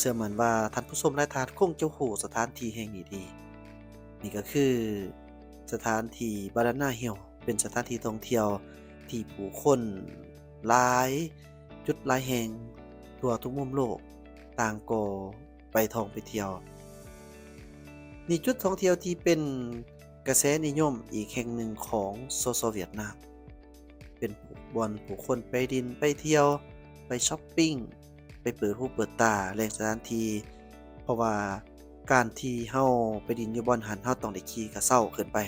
เชื่อมั่นว่าท่านผู้ชมหลายท่านคงจะรู้สถานที่แห่งนี้ดีนี่ก็คือสถานที่ Banana Hill เป็นสถานที่ท่องเที่ยวที่ผู้คนหลายจุดหลายแห่งทั่วทุกมุมโลกต่างก็ไปท่องไปเที่ยวนี่จุดท่องเที่ยวที่เป็นกระแสนิยมอีกแห่งหนึ่งของเวียดนามเป็นบ่อนผู้คนไปดินไปเที่ยวไปช้อปปิงไปเปิดหูเปิดตาแหล่งสถานที่เพราะว่าการที่เฮาไปดินอยู่บ่อนหันเฮาต้องได้ขี่กระเช้าขึ้นไป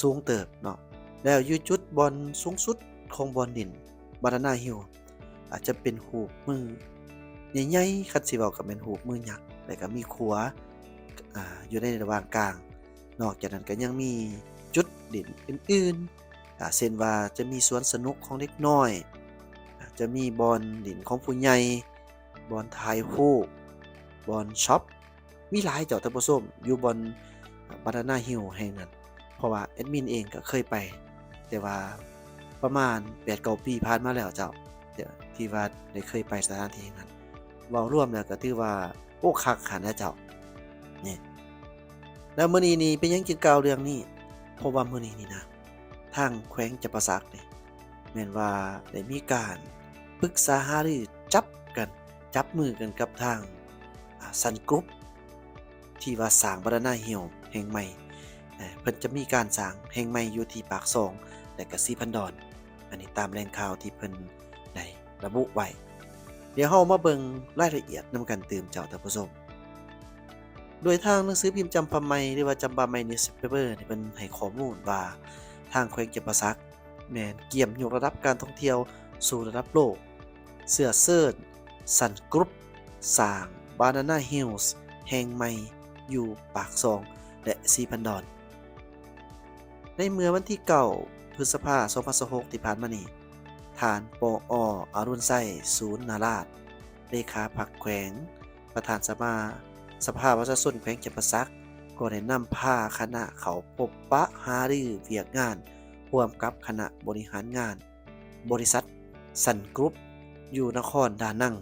สูงเติบเนาะแล้วอยู่จุดบ่อนสูงสุดของบ่อนดิน Banana Hill อาจจะเป็นรูปมือใหญ่ๆคันสิเว้าก็แม่นรูปมือยักษ์แล้วก็มีขัวอยู่ในระหว่างกลางนอกจากนั้นก็ยังมีจุดเด่นอื่นๆเช่นว่าจะมีสวนสนุกของเด็กน้อยจะมีบ่อนเล่นของผู้ใหญ่บ่อนถ่ายรูปบ่อนช็อปมีหลายเจ้าท่านผู้ชมอยู่บ่อน Banana Hill แห่งนั้นเพราะว่าแอดมินเองก็เคยไปแต่ว่าประมาณ 8-9 ปีผ่านมาแล้วเจ้าที่ว่าได้เคยไปสถานที่แห่งนั้นเว้ารวมแล้วก็ถือว่าโอ้คักคักนะเจ้านี่แล้วมื้อนี้นี่เป็นหยังจึงกล่าวเรื่องนี้เพราะว่ามื้อนี้นี่นะทางแขวงจำปาสักนี่แม่นว่าได้มีการปรึกษาหารือจับมือกันกับทางSun Group ที่ว่าสร้าง Banana Hill แห่งใหม่เพิ่นจะมีการสร้างแห่งใหม่อยู่ที่ปากซองและก็สีพันดอนอันนี้ตามแหล่งข่าวที่เพิ่นได้ระบุไว้เดี๋ยวเฮามาเบิ่งรายละเอียดนำกันเติมเจ้าท่านผู้ชมโดยทางหนังสือพิมพ์จำปาใหม่หรือว่าจำปาใหม่ Newspaper นี่เพิ่นให้ข้อมูลว่าทางแขวงจำปาสักแม่นเกี่ยมยกระดับการท่องเที่ยวสู่ระดับโลกเสื้อเซิ้น Sun Group สร้าง Banana Hills แห่งใหม่อยู่ปากซองและสีพันดอนในเมื่อวันที่9พฤษภาคม2026ที่ผ่านมานี้ท่านปออรุณไส้ศูนย์นาราชเลขาพรรคแขวงประธานสภาประชาชนแขวงจำปาสักก็ได้นำพาคณะเขาพบปะหารือเวียกงานร่วมกับคณะบริหารงานบริษัทซันกรุ๊ปอยู่นครดานัง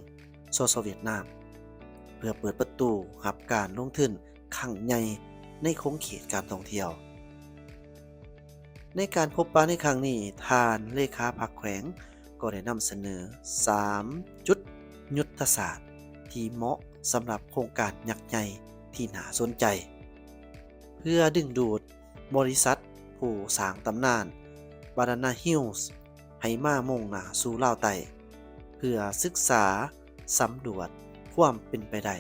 เวียดนามเพื่อเปิดประตูรับการลงทุนครั้งใหญ่ในคงเขตการท่องเที่ยวในการพบปะในครั้งนี้ท่านเลขาพรรคแขวงก็ได้นำเสนอ3จุดยุทธศาสตร์ที่เหมาะสำหรับโครงการยักษ์ใหญ่ที่น่าสนใจเพื่อดึงดูดบริษัทผู้สร้างตำนาน Banana Hills ให้มามุ่งหน้าสู่ลาวใต้เพื่อศึกษาสำรวจความเป็นไปได้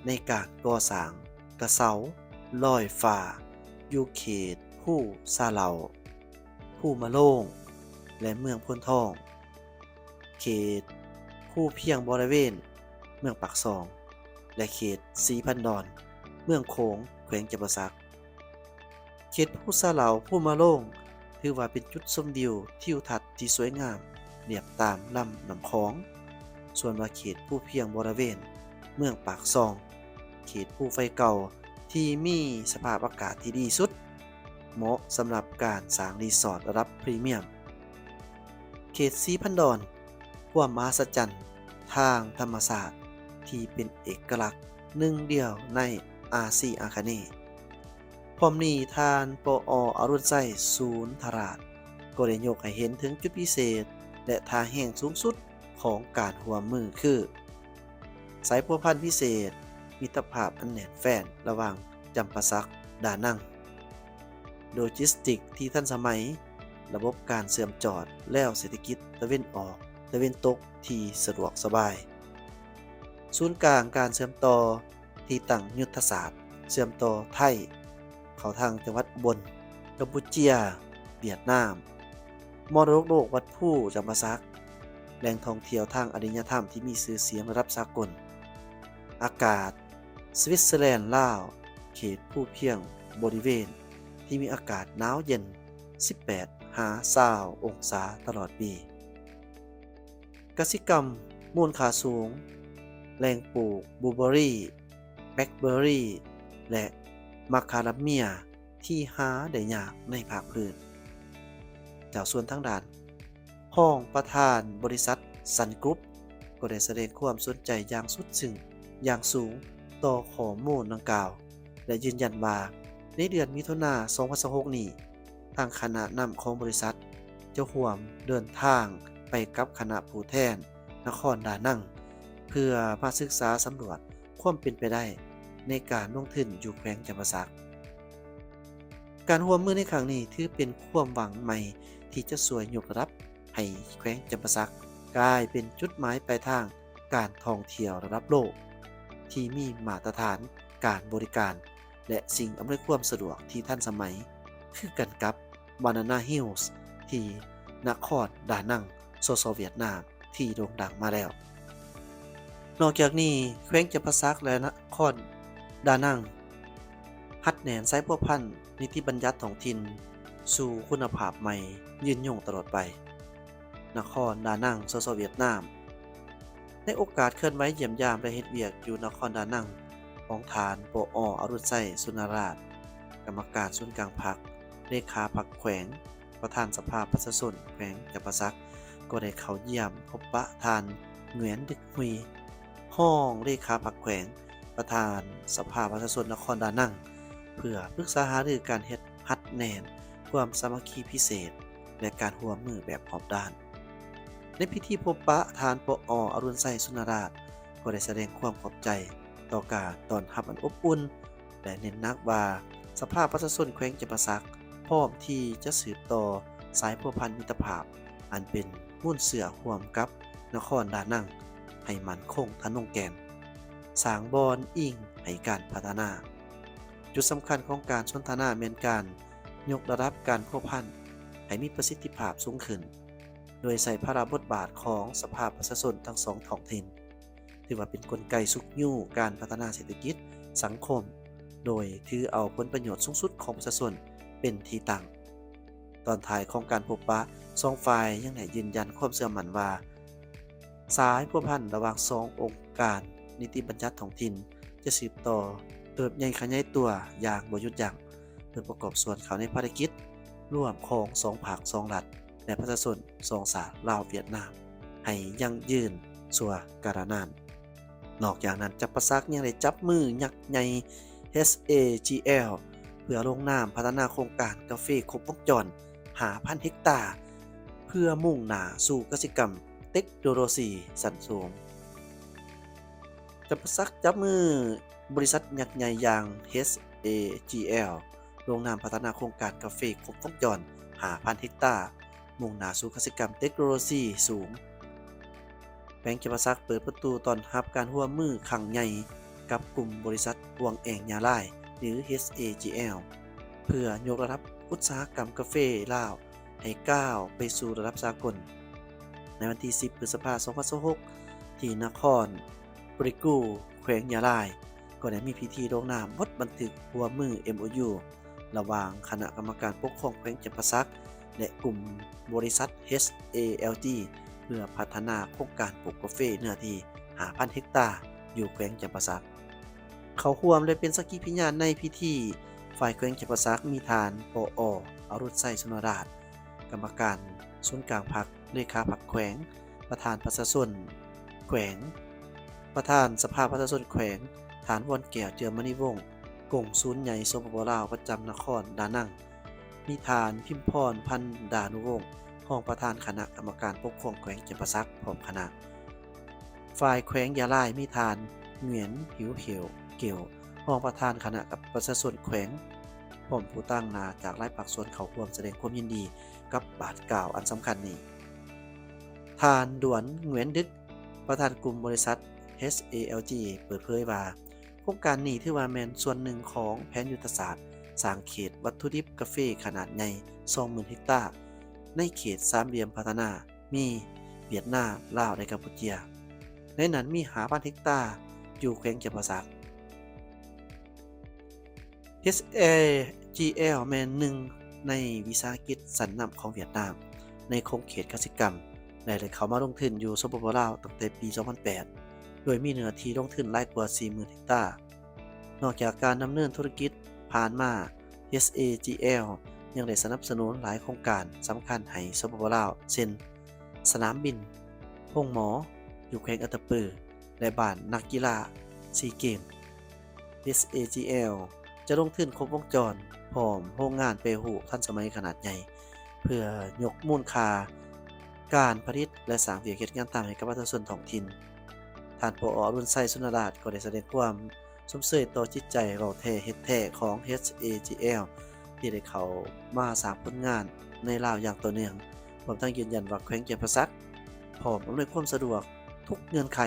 ในการก่อสร้างกระเช้าลอยฟ้าอยู่เขตผู้ซาเหลาผู้มะโล่งและเมืองพนทองเขตผู้เพียงบริเวณเมืองปากซองและเขตสีพันดอนเมืองโขงแขวงจำปาสักเขตผู้ซาเหลาผู้มะโล่งถือว่าเป็นจุดชมวิวทิวทัศน์ที่สวยงามเรียบตามลำน้ำคลองส่วนว่าเขตผู้เพียงบริเวณเมืองปากซองเขตผู้ไฟเก่าที่มีสภาพอากาศที่ดีสุดเหมาะสำหรับการสร้างรีสอร์ทระดับพรีเมียมเขตสีพันดอนความมหัศจรรย์ทางธรรมศาสตร์ที่เป็นเอกลักษณ์หนึ่งเดียวในอาซีอาคาเนย์พร้อมนี้ทานปออรุณไส้ศูนย์ธราชก็ได้ยกให้เห็นถึงจุดพิเศษและทางแห่งสูงสุดของการร่วมมือคือสายพัวพันธุ์พิเศษมิตรภาพอันแน่นแฟ้นระหว่างจำปาสักดานังโลจิสติกที่ทันสมัยระบบการเชื่อมจอดแล้วเศรษฐกิจตะเวนออกตะเวนตกที่สะดวกสบายศูนย์กลางการเชื่อมต่อที่ตั้งยุทธศาสตร์เชื่อมต่อไทยเข้าทางจังหวัดอุบลกัมพูชีเวียดนามมรดกโลกวัดผู้จำปาสักแหล่งท่องเที่ยวทางอารยธรรมที่มีชื่อเสียงระดับสากลอากาศสวิตเซอร์แลนด์ลาวเขตผู้เพียงบริเวณที่มีอากาศหนาวเย็น18-20 องศาตลอดปีกสิกรรมมูลค่าสูงแหล่งปลูกบลูเบอร์รี่แบล็คเบอร์รี่และมะคาดาเมียที่หาได้ยากในภาคพื้นจากส่วนทางด้านห้องประธานบริษัทซันกรุ๊ปก็ได้แสดงความสนใจอย่างสุดซึ้ง อย่างสูงต่อข้อมูลดังกล่าวและยืนยันว่าในเดือนมิถุนายน 2026 นี้ทางคณะนำของบริษัทจะร่วมเดินทางไปกับคณะผู้แทนนครดานังเพื่อมาศึกษาสำรวจความเป็นไปได้ในการลงทุนอยู่แขวงจำปาสักการร่วมมือในครั้งนี้ถือเป็นความหวังใหม่ที่จะช่วยยกระดับให้แขวงจำปาสักกลายเป็นจุดหมายปลายทางการท่องเที่ยวระดับโลกที่มีมาตรฐานการบริการและสิ่งอำนวยความสะดวกที่ทันสมัยคือกันกับ Banana Hills ที่นครดานังเวียดนามที่โด่งดังมาแล้วนอกจากนี้แขวงจำปาสักและนครดานังหัดแหนนสายพัวพันธุ์นิติบัญญัติท้องถิ่นสู่คุณภาพใหม่ยืนยงตลอดไปนครดานังเวียดนามในโอกาสเคลื่อนไหวเยี่ยมยามและเฮ็ดเวียกอยู่นครดานังของฐานปออรุณไส้สุนราชกรรมการศูนย์กลางพรรคเลขาพรรคแขวงประธานสภาประชาชนแขวงจำปาสักก็ได้เข้าเยี่ยมพบปะทานเหงือนดึกหุยห้องเลขาพรรคแขวงประธานสภาประชาชนนครดานังเพื่อปรึกษาหารือการเฮ็ดหัดแหนนความสามัคคีพิเศษและการร่วมมือแบบรอบด้านในพิธีพบปะทานปออรุณไส้สุนราชก็ได้แสดงความขอบใจต่อการต้อนรับอันอบอุ่นและเน้นหนักว่าสภาประชาชนแขวงจำปาสักพร้อมที่จะสืบต่อสายพัวพันมิตรภาพอันเป็นหุ้นเสือร่วมกับนครดานังให้มั่นคงทะนงแกนสร้างบอนอิงให้การพัฒนาจุดสำคัญของการสนทนาแม่นการยกระดับการพัวพันให้มีประสิทธิภาพสูงขึ้นโดยใส่พระราบทบาทของสภาประชาชนทั้งสองท้องถิ่นถือว่าเป็นกลไกสุกยู่การพัฒนาเศรษฐกิจสังคมโดยถือเอาผลประโยชน์สูงสุดของประชาชนเป็นที่ตั้งตอนท้ายของการพบปะสองฝ่ายยังได้ยืนยันความเชื่อมั่นว่าสายพัวพันระหว่างสององค์การนิติบัญญัติท้องถิ่นจะสืบต่อเติบใหญ่ขยายตัวอย่างบ่หยุดยั้งเพื่อประกอบส่วนเขาในภารกิจร่วมของสองภาคสองรัฐและประชาชนสองสาลาวเวียดนามให้ยั่งยืนชั่วกาลนานนอกจากนั้นจำปาสักยังได้จับมือยักษ์ใหญ่ SAGL เพื่อลงนามพัฒนาโครงการกาแฟครบวงจร5,000 เฮกตาร์เพื่อมุ่งหน้าสู่กสิกรรมเทคโนโลยีชั้นสูงจำปาสักจับมือบริษัทยักษ์ใหญ่อย่าง SAGL ลงนามพัฒนาโครงการกาแฟครบวงจร5,000 เฮกตาร์มุ่งหน้าสู่กสิกรรมเทคโนโลยีสูงแขวงจำปาสักเปิดประตูต้อนรับการร่วมมือครั้งใหญ่กับกลุ่มบริษัทฮวงแองยาลายหรือ SAGL เพื่อยกระดับอุตสาหกรรมกาแฟลาวให้ก้าวไปสู่ระดับสากลในวันที่ 10 พฤษภาคม 2026 ที่นครปริกูแขวงยาลายก็ได้มีพิธีลงนามบทบันทึกร่วมมือ MOU ระหว่างคณะกรรมการปกครองแขวงจำปาสักและกลุ่มบริษัท SALG เพื่อพัฒนาโครงการปลูกกาแฟเนื้อที่ 5,000 เฮกตาร์อยู่แขวงจำปาสักเขาร่วมและเป็นสักขีพยานในพิธีฝ่ายแขวงจำปาสักมีทานปออรุณไส้สุนราชกรรมการศูนย์กลางพรรคเลขาพรรคแขวงประธานประชาชนแขวงประธานสภาประชาชนแขวงฐานวอนแก้วเจือมณีวงศ์กงศูนย์ใหญ่สปปลาวประจำนครดานังมีทานพิมพรพันดานุวงศ์รองประธานคณะกรรมการปกครองแขวงจำปาสักพร้อมคณะฝ่ายแขวงยาลายมีทานเหงียนหิวเขียวเกี่ยวรองประธานคณะกับประชาชนแขวงพร้อมผู้ตั้งนาจากหลายภาคส่วนเขาร่วมแสดงความยินดีกับบาทกล่าวอันสำคัญนี้ทานด่วนเหงียนดึกประธานกลุ่มบริษัท SALG เปิดเผยว่าโครงการนี้ถือว่าแม่นส่วนหนึ่งของแผนยุทธศาสตร์สร้างเขตวัตถุดิบกาแฟขนาดใหญ่ 20,000 เฮกตาร์ในเขตสามเหลี่ยมพัฒนามีเวียดนามลาวและกัมพูชาในนั้นมี5,000 เฮกตาร์อยู่แขวงจำปาสัก SAGL แม่นหนึ่งในวิสาหกิจชั้นนำของเวียดนามในโครงเขตกสิกรรมและได้เข้ามาลงทุนอยู่สปปลาวตั้งแต่ปี 2008 โดยมีเนื้อที่ลงทุนหลายกว่า 40,000 เฮกตาร์นอกจากการดำเนินธุรกิจผ่านมา SAGL ยังได้สนับสนุนหลายโครงการสำคัญให้สปปลาวเช่นสนามบินโรงหมออยู่แขวงอัตตปือและบ้านนักกีฬา ซีเกม SAGL จะลงทุนครบวงจรพร้อมโรงงานเปรูทันสมัยขนาดใหญ่ เพื่อยกมูลค่าการผลิตและสร้างเวียกเฮ็ดงานตามให้กับประชาชนท้องถิ่นท่านผอ.อรุณไชย สุนทรราชก็ได้แสดงความสมเชยต่อจิตใจเว้าแท้เฮ็ดแท้ของ SAGL ที่ได้เข้ามาสร้างผลงานในลาวอย่างต่อเนื่องพร้อมทั้งยืนยันว่าแขวงจำปาสักพร้อมอำนวยความสะดวกทุกเงื่อนไข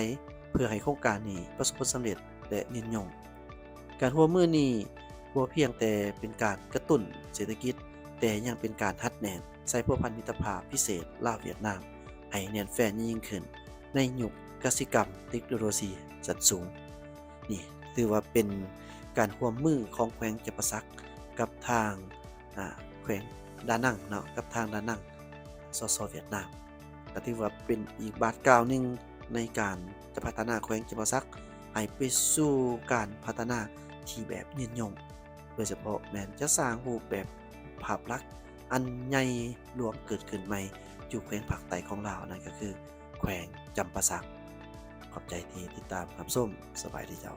เพื่อให้โครงการนี้ประสบผลสำเร็จและยืนยงการร่วมมือนี้บ่เพียงแต่เป็นการกระตุ้นเศรษฐกิจแต่ยังเป็นการฮัดแน่นใส่พัวพันมิตรภาพพิเศษลาวเวียดนามให้แน่นแฟ้นยิ่งขึ้นในยุคกสิกรรมเทคโนโลยีชั้นสูงนี่ถือว่าเป็นการร่วมมือของแขวงจำปาสักกับทางแขวงดานังเนาะกับทางดานังสสเวียดนามก็ถือว่าเป็นอีกบาทก้าวหนึ่งในการจะพัฒนาแขวงจำปาสักให้ไปสู่การพัฒนาที่แบบยืนยงโดยเฉพาะแม้นจะสร้างรูปแบบภาพลักษณ์อันใหญ่หลวงเกิดขึ้นใหม่อยู่แขวงภาคใต้ของลาวนั่นก็คือแขวงจำปาสักขอบใจที่ติดตามรับชมสบายดีเจ้า